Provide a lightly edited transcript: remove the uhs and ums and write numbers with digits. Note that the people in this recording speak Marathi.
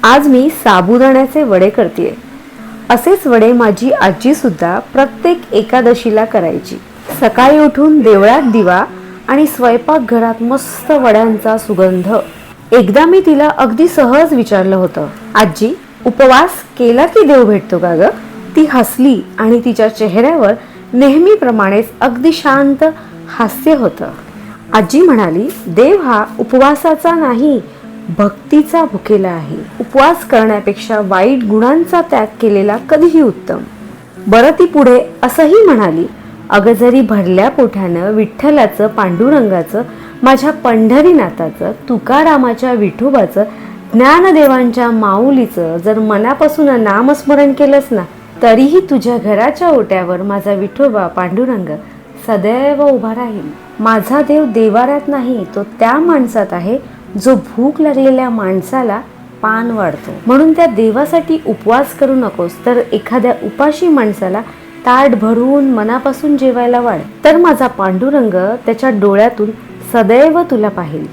आज मी साबुदाण्याचे वडे करतेय. असेच वडे माझी आजी सुद्धा प्रत्येक एकादशीला करायची. सकाळी उठून देवळात दिवा आणि स्वयंपाकघरात मस्त वड्यांचा सुगंध. एकदा मी तिला अगदी सहज विचारलं होतं, आजी, उपवास केला की देव भेटतो का ग? ती हसली आणि तिच्या चेहऱ्यावर नेहमीप्रमाणेच अगदी शांत हास्य होतं. आजी म्हणाली, देव हा उपवासाचा नाही, भक्तीचा भुकेला आहे. उपवास करण्यापेक्षा वाईट गुणांचा त्याग केलेला कधीही उत्तम. बरं, ती पुढे असंही म्हणाली, अगं जरी भरल्या पोटानं विठ्ठलाचं, पांडुरंगाचं, माझ्या पंढरीनाथाचं, तुकारामाच्या, विठोबाचं, ज्ञानदेवांच्या माऊलीचं जर मनापासून नामस्मरण केलंस ना, तरीही तुझ्या घराच्या ओट्यावर माझा विठोबा पांडुरंग सदैव उभा राहील. माझा देव देवाऱ्यात नाही, तो त्या माणसात आहे जो भूक लागलेल्या माणसाला पान वाढतो. म्हणून त्या देवासाठी उपवास करू नकोस, तर एखाद्या उपाशी माणसाला ताट भरून मनापासून जेवायला वाढ, तर माझा पांडुरंग त्याच्या डोळ्यातून सदैव तुला पाहिल.